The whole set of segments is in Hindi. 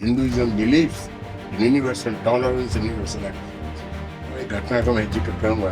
Hinduism believes in universal tolerance and universal acceptance। एक घटना का मैं जिक्र करूंगा।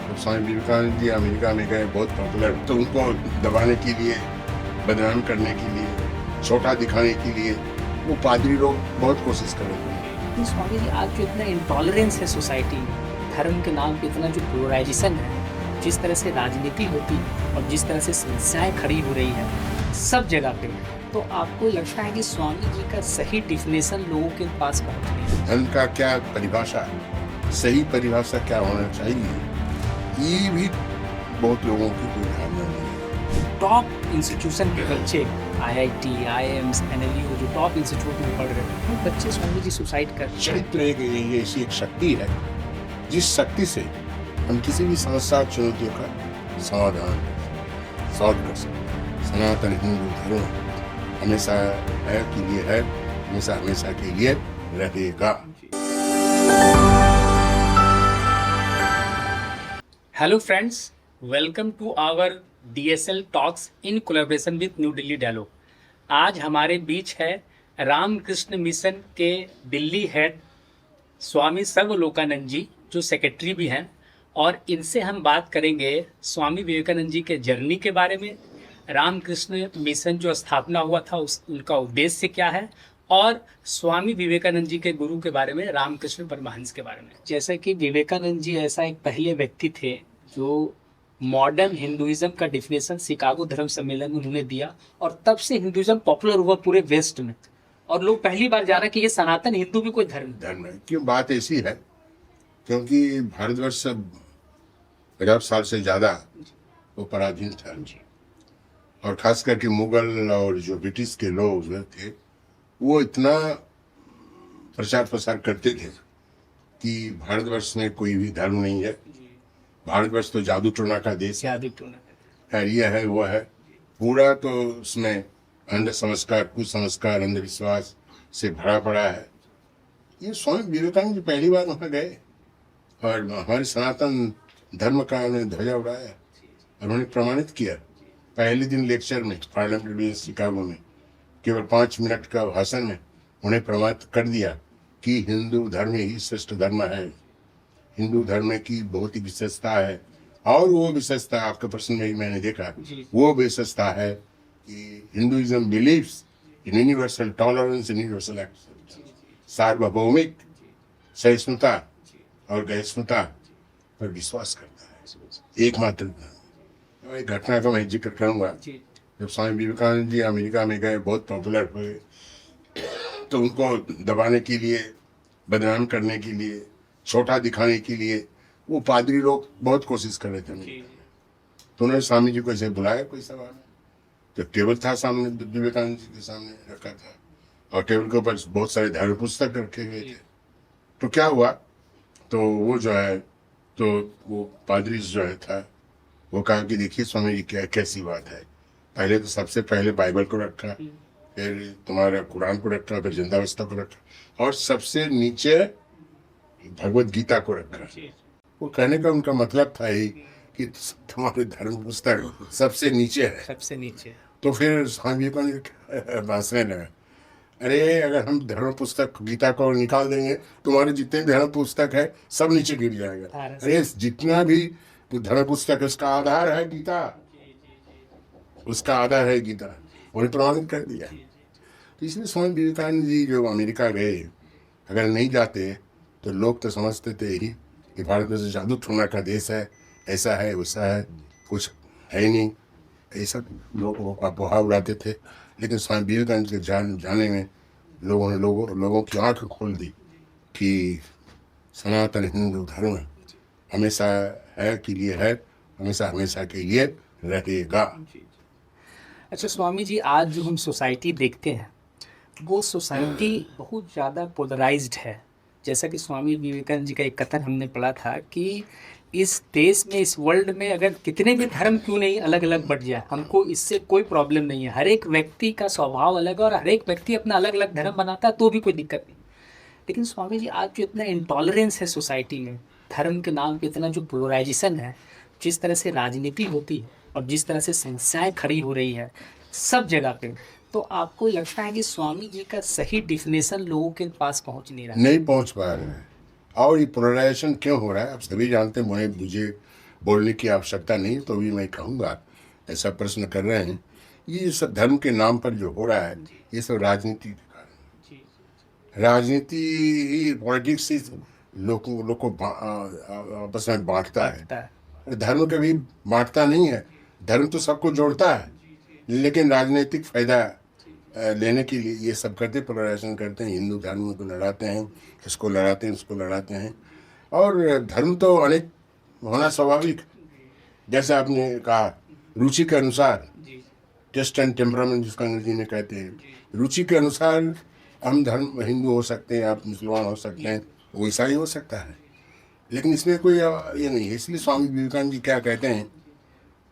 तो स्वामी विवेकानंद जी अमेरिका में गए, बहुत पॉपुलर, तो उनको दबाने के लिए, बदनाम करने के लिए, छोटा दिखाने के लिए वो पादरी लोग बहुत कोशिश कर रहे थे। स्वामी जी, आज जो इतना इंटॉलरेंस है सोसाइटी में, धर्म के नाम पे इतना जो पोलराइजेशन है, जिस तरह से राजनीति होती है और जिस तरह से समस्याएं खड़ी हो रही है सब जगह पे, तो आपको लगता है कि स्वामी जी का सही डिफिनेशन लोगों के पास पहुंच रही है? धर्म का क्या परिभाषा, सही परिभाषा क्या होना चाहिए, ये भी बहुत लोगों की कोई धारणा नहीं है। टॉप इंस्टीट्यूशन के बच्चे, IIT, IIMs, NLU, जो टॉप इंस्टीट्यूट में पढ़ रहे हैं, वो बच्चे स्वामी जी सुसाइड कर। चरित्र एक ऐसी एक शक्ति है जिस शक्ति से हम किसी भी समस्या चुनौतियों का समाधान सॉल्व कर सकते हैं। सनातन हिंदू धर्म हमेशा है के लिए है, हमेशा हमेशा के लिए रहेगा। Hello friends, welcome to our DSL talks in collaboration with new Delhi dialogue. आज हमारे बीच है रामकृष्ण मिशन के दिल्ली हेड स्वामी सर्वलोकानंद जी, जो सेक्रेटरी भी हैं, और इनसे हम बात करेंगे स्वामी विवेकानंद जी के जर्नी के बारे में, रामकृष्ण मिशन जो स्थापना हुआ था उनका उद्देश्य क्या है, और स्वामी विवेकानंद जी के गुरु के बारे में, रामकृष्ण परमहंस के बारे में। जैसे कि विवेकानंद जी ऐसा एक पहले व्यक्ति थे जो मॉडर्न हिंदुइज्म का डिफिनेशन शिकागो धर्म सम्मेलन में उन्होंने दिया, और तब से हिंदुइज्म पॉपुलर हुआ पूरे वेस्ट में, और लोग पहली बार जाना कि ये सनातन हिंदू भी कोई धर्म है। क्यों बात ऐसी है, क्योंकि भारतवर्ष 50 साल से ज्यादा वो पराधीन था, और खास करके मुगल और जो ब्रिटिश के लोग थे वो इतना प्रचार प्रसार करते थे कि भारतवर्ष में कोई भी धर्म नहीं है, भारतवर्ष तो जादू टोना का देश है, ये है वो है पूरा, तो उसमें अंध संस्कार, कुसंस्कार, अंधविश्वास से भरा पड़ा है। ये स्वामी विवेकानंद जी पहली बार वहाँ गए और हमारे सनातन धर्म का उन्होंने ध्वजा उड़ाया और उन्होंने प्रमाणित किया। पहले दिन लेक्चर में पार्लियामेंट शिकागो में केवल 5 मिनट का भाषण में उन्हें प्रमाणित कर दिया कि हिंदू धर्म ही श्रेष्ठ धर्म है, हिंदू धर्म की बहुत ही विशेषता है। और वो विशेषता आपके प्रश्न में ही मैंने देखा, वो विशेषता है कि Hinduism believes in universal tolerance and universal acceptance. सार्वभौमिक सहिष्णुता और गहिष्णुता पर विश्वास करता है। एकमात्र एक घटना का मैं जिक्र करूंगा। जब स्वामी विवेकानंद जी अमेरिका में गए, बहुत पॉपुलर हुए, तो उनको दबाने के लिए, बदनाम करने के लिए, छोटा दिखाने के लिए वो पादरी लोग बहुत कोशिश कर रहे थे। तो उन्होंने स्वामी जी को ऐसे बुलाया कोई सभा में, तो टेबल था सामने, विवेकानंद जी के सामने रखा था, और टेबल के ऊपर बहुत सारे धर्म पुस्तक रखे हुए थे। तो क्या हुआ, तो वो जो है, तो वो पादरी जो है था, वो कहा कि देखिए स्वामी जी, क्या कैसी बात है, पहले तो सबसे पहले बाइबल को रखा, फिर तुम्हारा कुरान को रखा, फिर जिंदावस्था को रखा, और सबसे नीचे भगवत गीता को रखा। वो कहने का उनका मतलब था ही कि तुम्हारे धर्म पुस्तक सबसे नीचे है, सबसे नीचे। तो फिर स्वामी विवेकानंद भाषण लगा, अरे अगर हम धर्म पुस्तक गीता को निकाल देंगे, तुम्हारे जितने धर्म पुस्तक है सब नीचे गिर जाएगा। अरे जितना भी धर्म पुस्तक है उसका आधार है गीता, उसका आधार है गीता, उन्हें प्रमाणित कर दिया। तो इसलिए स्वामी विवेकानंद जी जो अमेरिका गए, अगर नहीं जाते तो लोग तो समझते थे ही कि भारत में जादू टोना का देश है, ऐसा है वैसा है, कुछ है ही नहीं, ऐसा लोगों का अपोहा उड़ाते थे। लेकिन स्वामी विवेकानंद के जाने में लोगों ने लोगों की आंख खोल दी कि सनातन हिंदू धर्म हमेशा है के लिए है, हमेशा हमेशा के लिए रहेगा। अच्छा स्वामी जी, आज जो हम सोसाइटी देखते हैं वो सोसाइटी बहुत ज़्यादा पोलराइज्ड है। जैसा कि स्वामी विवेकानंद जी का एक कथन हमने पढ़ा था कि इस देश में, इस वर्ल्ड में अगर कितने भी धर्म क्यों नहीं अलग अलग बढ़ जाए, हमको इससे कोई प्रॉब्लम नहीं है। हर एक व्यक्ति का स्वभाव अलग है और हर एक व्यक्ति अपना अलग अलग धर्म बनाता है, तो भी कोई दिक्कत नहीं। लेकिन स्वामी जी, आज जो इतना इंटॉलरेंस है सोसाइटी में, धर्म के नाम पे इतना जो पोलराइजेशन है, जिस तरह से राजनीति होती है और जिस तरह से समस्याएं खड़ी हो रही है सब जगह पे, तो आपको लगता है कि स्वामी जी का सही डिफिनेशन लोगों के पास पहुंच नहीं रहा? नहीं पहुंच पा रहे हैं। और ये पोलराइजेशन क्यों हो रहा है, आप सभी जानते हैं, मुझे बोलने की आवश्यकता नहीं, तो भी मैं कहूँगा, ऐसा प्रश्न कर रहे हैं, ये सब धर्म के नाम पर जो हो रहा है, ये सब राजनीति के कारण। राजनीति ही, पॉलिटिक्स ही लोग को आपस में बांटता है। धर्म कभी बांटता नहीं है, धर्म तो सबको जोड़ता है, लेकिन राजनीतिक फायदा लेने के लिए ये सब करते, पोलराइजेशन करते हैं, हिंदू धर्म को लड़ाते हैं, इसको लड़ाते हैं, उसको लड़ाते हैं। और धर्म तो अनेक होना स्वाभाविक, जैसे आपने कहा, रुचि के अनुसार, टेस्ट एंड टेम्परामेंट जिसका अंग्रेजी में कहते हैं, रुचि के अनुसार हम धर्म, हिंदू हो सकते हैं, आप मुसलमान हो सकते हैं, वो ईसाई हो सकता है, लेकिन इसमें कोई ये नहीं है। इसलिए स्वामी विवेकानंद जी क्या कहते हैं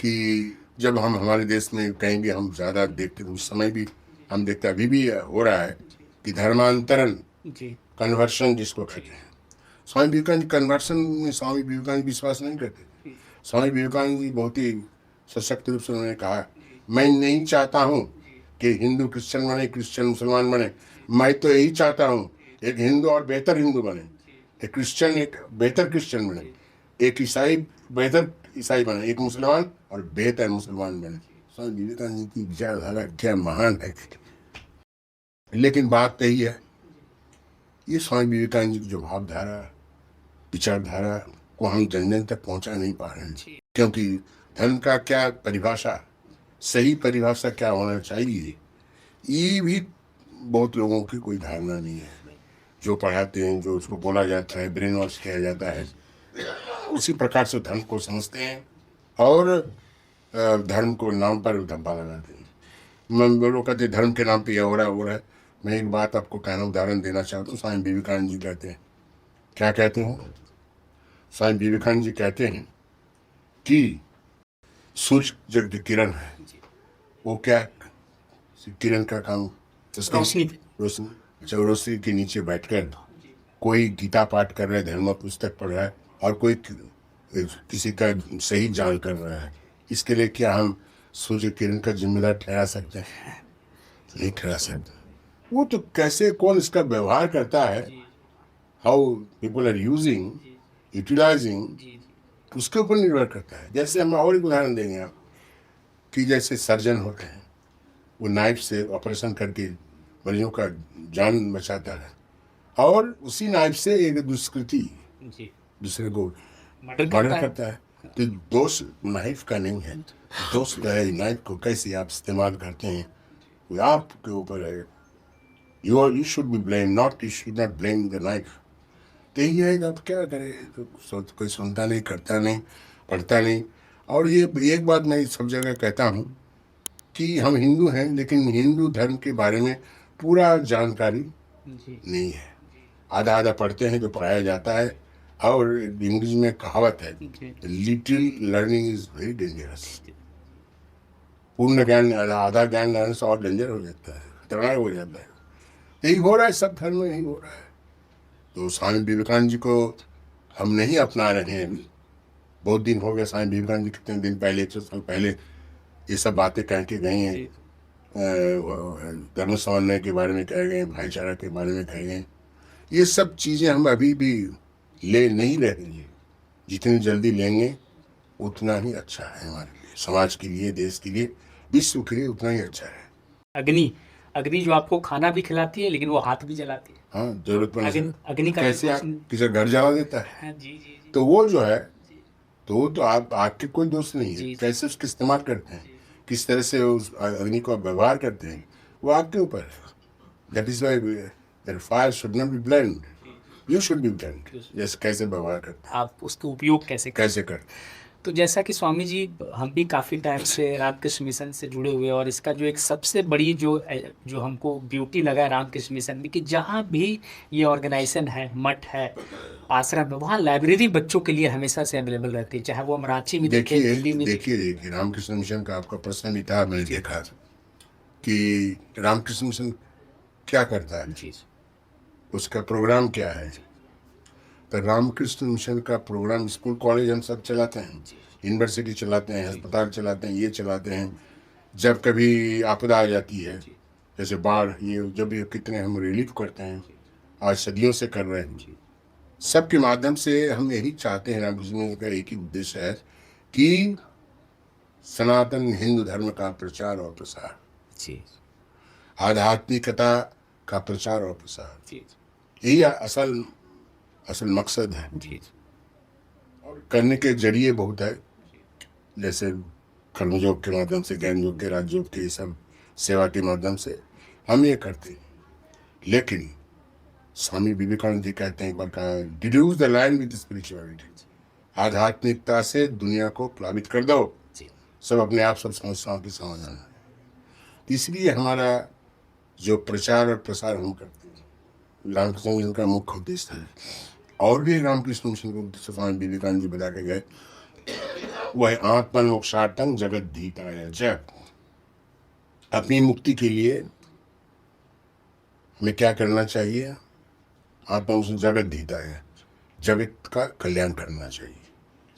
कि जब हम हमारे देश में कहेंगे, हम ज़्यादा देखते, उस समय भी हम देखते, अभी भी हो रहा है कि धर्मांतरण, कन्वर्शन जिसको कहते हैं, स्वामी विवेकानंद कन्वर्शन में स्वामी विवेकानंद विश्वास नहीं करते। स्वामी विवेकानंद जी बहुत ही सशक्त रूप से उन्होंने कहा, मैं नहीं चाहता हूँ कि हिंदू क्रिश्चियन बने, क्रिश्चियन मुसलमान बने, मैं तो यही चाहता हूँ एक हिंदू और बेहतर हिंदू बने, एक क्रिश्चियन एक बेहतर क्रिश्चियन बने, एक ईसाई बेहतर ईसाई बने, एक मुसलमान और बेहतर मुसलमान बने। स्वामी विवेकानंद की विचारधारा क्या महान है। लेकिन बात यही है, ये स्वामी विवेकानंद जी की जो भावधारा, विचारधारा को हम जन जन तक पहुंचा नहीं पा रहे हैं, क्योंकि धर्म का क्या परिभाषा, सही परिभाषा क्या होना चाहिए, ये भी बहुत लोगों की कोई धारणा नहीं है। जो पढ़ाते हैं, जो उसको बोला जाता है, ब्रेन वॉश किया जाता है, उसी प्रकार से धर्म को समझते हैं और धर्म को नाम पर धब्बा लगाते हैं। लोग कहते हैं धर्म के नाम पे यह हो रहा है। मैं एक बात आपको कहना, उदाहरण देना चाहता हूँ। स्वामी विवेकानंद जी कहते हैं, क्या कहते हैं? स्वामी विवेकानंद जी कहते हैं कि सूर्य जब किरण है, वो क्या किरण का काम, रोशनी, रोशनी के नीचे बैठकर कोई गीता पाठ कर रहा है, धर्म पुस्तक पढ़ रहा है, और कोई किसी का सही जान कर रहा है, इसके लिए क्या हम सूर्य किरण का जिम्मेदार ठहरा सकते हैं? नहीं ठहरा सकते। वो तो कैसे, कौन इसका व्यवहार करता है, how people are using, utilizing, उसके ऊपर निर्भर करता है। जैसे हम और एक उदाहरण देंगे आप, कि जैसे सर्जन होते हैं, वो नाइफ से ऑपरेशन करके मरीजों का जान बचाता है, और उसी नाइफ से एक दुष्कृति दूसरे को मर्डर करता है। तो दोष नाइफ का नहीं है, दोष नाइफ को कैसे आप इस्तेमाल करते हैं, वो आपके ऊपर है। You should be blame, not, you should not blame the knife. तो यही है, आप क्या करें, तो कोई सुनता नहीं, करता नहीं, पढ़ता नहीं। और ये एक बात मैं सब जगह कहता हूँ कि हम हिंदू हैं, लेकिन हिंदू धर्म के बारे में पूरा जानकारी नहीं है। आधा आधा पढ़ते हैं जो पढ़ाया जाता है, और इंग्लिश में कहावत है, little learning is very dangerous. पूर्ण ज्ञान, आधा ज्ञान लेने से और डेंजर हो जाता है, खतरनाक हो जाता है। यही हो रहा है, सब धर्म में यही हो रहा है। तो स्वामी विवेकानंद जी को हम नहीं अपना रहे हैं। बहुत दिन हो गए, स्वामी विवेकानंद जी कितने दिन पहले, 100 साल पहले ये सब बातें कह के गए हैं, धर्म समन्वय के बारे में कहे गए, भाईचारा के बारे में कहे गए। ये सब चीज़ें हम अभी भी ले नहीं रहे हैं। जितनी जल्दी लेंगे उतना ही अच्छा है हमारे लिए, समाज के लिए, देश के लिए, विश्व के लिए उतना ही अच्छा है। अग्नि, अग्नि जो आपको खाना भी खिलाती है, लेकिन वो हाथ भी जलाती है। हाँ, जरूरत पड़ने से अग्नि का कैसे आप किसी घर जला देता है। हाँ, जी। तो वो जो है, तो आप आपके कोई दोस्त नहीं है, कैसे उसका इस्तेमाल करते हैं, किस तरह से उस अग्नि को व्यवहार करते हैं, वो आपके ऊपर है। That is why that fire should not be blamed, you should be blamed. जैसे कैसे व्यवहार करते हैं, आप उसका उपयोग कैसे करते हैं। तो जैसा कि स्वामी जी, हम भी काफ़ी टाइम से रामकृष्ण मिशन से जुड़े हुए, और इसका जो एक सबसे बड़ी जो हमको ब्यूटी लगा है रामकृष्ण मिशन में, कि जहाँ भी ये ऑर्गेनाइजेशन है, मठ है, आश्रम है, वहाँ लाइब्रेरी बच्चों के लिए हमेशा से अवेलेबल रहती है, चाहे वो मराठी में देखें, हिंदी में। देखिए रामकृष्ण मिशन का आपका प्रश्न भी था, मैंने देखा कि रामकृष्ण मिशन क्या करता है, उसका प्रोग्राम क्या है। तो रामकृष्ण मिशन का प्रोग्राम, स्कूल कॉलेज हम सब चलाते हैं, यूनिवर्सिटी चलाते हैं, अस्पताल चलाते हैं, ये चलाते हैं। जब कभी आपदा आ जाती है जैसे बाढ़, ये जब ये कितने हम रिलीफ करते हैं, आज सदियों से कर रहे हैं। सबके माध्यम से हम यही चाहते हैं, रामकृष्ण का एक ही उद्देश्य है कि सनातन हिंदू धर्म का प्रचार और प्रसार, जी आध्यात्मिकता का प्रचार और प्रसार, जी यही असल असल मकसद है। जी और करने के जरिए बहुत है, जैसे कर्मयोग के माध्यम से, ज्ञान योग के, राजयोग के, ये सब सेवा के माध्यम से हम ये करते हैं। लेकिन स्वामी विवेकानंद जी कहते हैं, एक बार कहा, deduce the line with spirituality, आध्यात्मिकता से दुनिया को प्लावित कर दो, जी सब अपने आप सब समस्याओं की समाधान है। इसलिए हमारा जो प्रचार और प्रसार हम करते हैं, रामकृष्ण मिशन का मुख्य उद्देश्य है। और भी रामकृष्ण मिशन का उद्देश्य स्वामी विवेकानंद जी बता के गए, वह आत्ममोक्षार्थं जगद्धिताय च, अपनी मुक्ति के लिए हमें क्या करना चाहिए? आत्ममोक्ष जगद्धिताय, जगत का कल्याण करना चाहिए।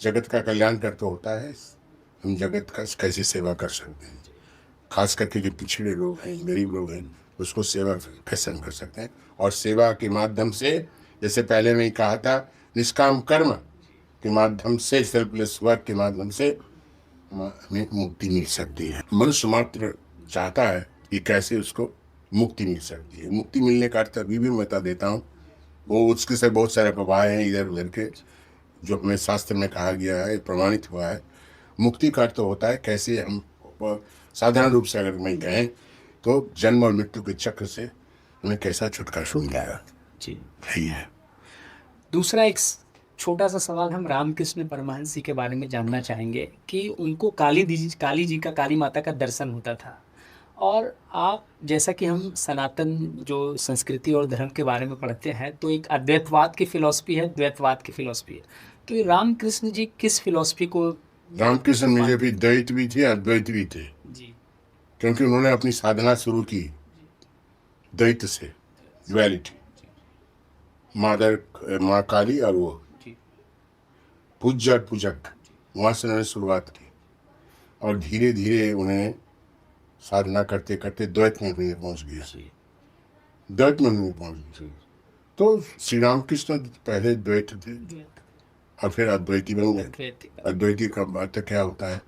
जगत का कल्याण करते होता है हम जगत का कैसे सेवा कर सकते हैं, खास करके जो पिछड़े लोग हैं, गरीब लोग हैं, उसको सेवा कैसे हम कर सकते हैं। और सेवा के माध्यम से, जैसे पहले मैं कहा था, निष्काम कर्म के माध्यम से, सेल्फलेस वर्क के माध्यम से हमें मुक्ति मिल सकती है। मनुष्य मात्र चाहता है कि कैसे उसको मुक्ति मिल सकती है। मुक्ति मिलने का अर्थ अभी भी मैं बता देता हूँ, वो उसके से बहुत सारे प्रभाव हैं इधर उधर के, जो हमें शास्त्र में कहा गया है, प्रमाणित हुआ है। मुक्ति का अर्थ होता है कैसे हम, साधारण रूप से अगर मैं कहें तो, जन्म और मृत्यु के चक्र से हमें कैसा छुटकारा मिलेगा, जी। यही है। दूसरा एक छोटा सा सवाल हम रामकृष्ण परमहंस जी के बारे में जानना चाहेंगे कि उनको काली जी का, काली माता का दर्शन होता था, और आप, जैसा कि हम सनातन जो संस्कृति और धर्म के बारे में पढ़ते हैं, तो एक अद्वैतवाद की फिलॉसफी है, द्वैतवाद की फिलॉसफी है, तो ये रामकृष्ण जी किस फिलॉसफी को? रामकृष्ण मुझे भी द्वैत भी थे, अद्वैत भी थे, जी क्योंकि उन्होंने अपनी साधना शुरू की द्वैत से, ड्युअलिटी, माँ काली और वो जी पूज्य और पूजक, वहाँ से उन्होंने शुरुआत की। और धीरे धीरे उन्हें साधना करते करते द्वैत में भी पहुँच गया, जी द्वैत में भी पहुँच गया। तो श्री रामकृष्ण पहले द्वैत थे और फिर अद्वैती बन गए। अद्वैती का अर्थ क्या होता है?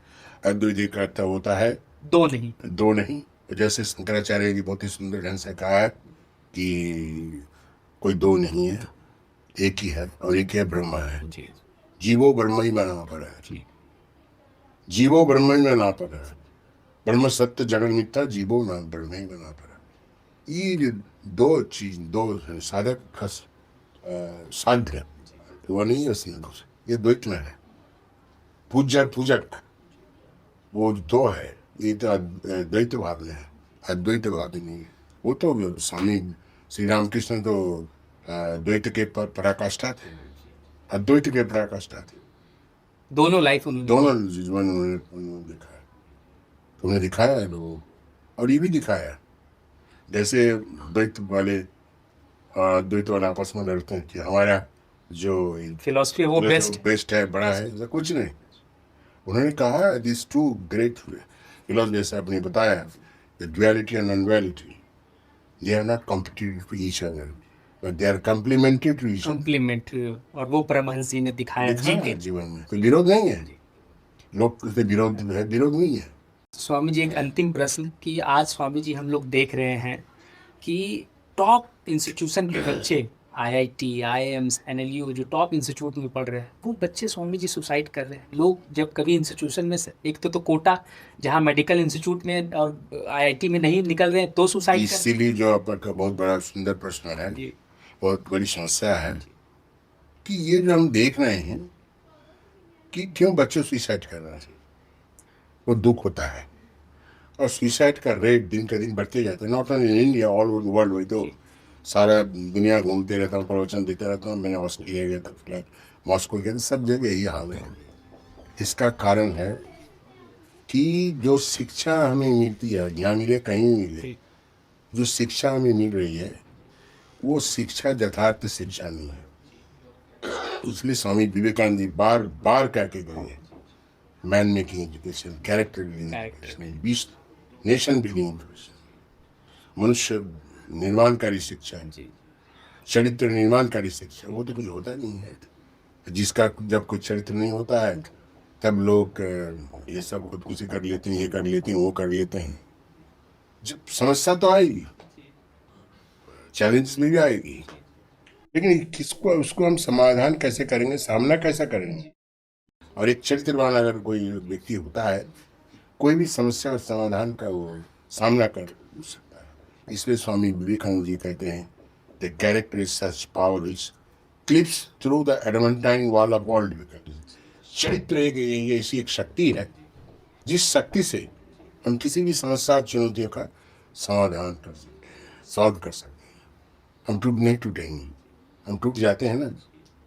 अद्वैती का अर्थ होता है दो नहीं। दो नहीं। जैसे शंकराचार्य जी बहुत ही सुंदर ढंग से कहा है कि कोई दो नहीं है, एक ही है, और एक है ब्रह्म है। जी जीवो ब्रह्म ही बना पड़ा है, जी जीवो ब्रह्म ही बना पड़ा है, ब्रह्म सत्य जगन मिथ्या, जीवो ना ब्रह्म ही बना पड़ा। ये दो चीज, दो साधक का साध्य, वो नहीं है उसमें, ये द्वैत में है। पूज्य पूजक वो दो है, ये तो द्वैत भाव में है, अद्वैत भाव में नहीं है। वो तो स्वामी श्री रामकृष्ण तो द्वैत के पराकाष्ठा थे, अद्वैत के पराकाष्ठा थे। दोनों लाइफ दोनों जीवन उन्होंने दिखाया, उन्हें दिखाया है लोगों, और ये भी दिखाया। जैसे द्वैत वाले द्वैत वाले आपस में लड़ते हैं कि हमारा जो फिलॉसफी है वो बेस्ट है, बड़ा है, ऐसा कुछ नहीं। उन्होंने कहा दिस टू ग्रेट फिलॉसफी, जैसे आपने बताया, duality and non-duality, they are not competitive to each other, but they are complementary to each other. Complementary, और वो परमहंस जी ने दिखाया जीवन में कोई विरोध नहीं है, लोग से विरोध है, विरोध नहीं है। स्वामी जी, एक अंतिम प्रश्न कि आज स्वामी जी हम लोग देख रहे हैं कि टॉप इंस्टीट्यूशन के बच्चे, IIT, IIMs, NLU, जो टॉप इंस्टीट्यूट में पढ़ रहे हैं, वो बच्चे स्वामी जी सुसाइड कर रहे हैं। लोग जब कभी इंस्टीट्यूशन में से, एक तो कोटा जहाँ मेडिकल इंस्टीट्यूट में और IIT में नहीं निकल रहे हैं तो सुसाइड कर। इसीलिए जो आपका बहुत बड़ा सुंदर प्रश्न है, बहुत बड़ी समस्या है कि ये जो हम देख रहे हैं कि क्यों बच्चे सुसाइड कर रहे हैं, वो दुख होता है। और सुसाइड का रेट दिन का दिन बढ़ते जाता है, not only in India, all over the world. वही तो सारा दुनिया घूमते रहता हूँ, प्रवचन देते रहता हूँ। मैंने ऑस्ट्रेलिया गया था, फिलहाल मॉस्को गया था, सब जगह यही हाल है। इसका कारण है कि जो शिक्षा हमें मिलती है, ज्ञान मिले कहीं मिले, जो शिक्षा हमें मिल रही है वो शिक्षा यथार्थ शिक्षा नहीं है। इसलिए स्वामी विवेकानंद जी बार बार कह के गए हैं, man making education, character building education, nation building education. मनुष्य निर्माणकारी शिक्षा है, जी चरित्र निर्माणकारी शिक्षा, वो तो कुछ होता नहीं है। जिसका जब कोई चरित्र नहीं होता है तब लोग ये सब खुदकुशी कर लेते हैं, ये कर लेते हैं, वो कर लेते हैं। जब समस्या तो आएगी, चैलेंज भी आएगी, लेकिन किसको उसको हम समाधान कैसे करेंगे, सामना कैसा करेंगे। और एक चरित्रवान अगर कोई व्यक्ति होता है, कोई भी समस्या और समाधान का वो सामना कर सकता है। इसलिए स्वामी विवेकानंद जी कहते हैं, the character is such power is clips through the adamantine wall of all difficulties. चरित्र एक ऐसी एक शक्ति है जिस शक्ति से हम किसी भी समस्या और चुनौतियों का समाधान कर सकते हैं, सॉल्व कर सकते हैं। हम नहीं टूटेंगे, हम टूट जाते हैं ना,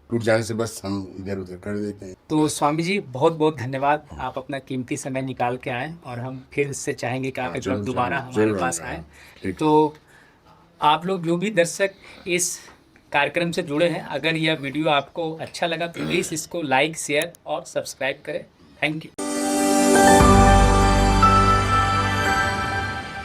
टूट जाने से बस हम इधर उधर कर देते हैं। तो स्वामी जी बहुत बहुत धन्यवाद, आप अपना कीमती समय निकाल के आए और हम फिर इससे चाहेंगे कि आप एक बार दोबारा हमारे पास आए। तो आप लोग जो भी दर्शक इस कार्यक्रम से जुड़े हैं, अगर यह वीडियो आपको अच्छा लगा तो प्लीज़ इसको लाइक, शेयर और सब्सक्राइब करें। Thank you.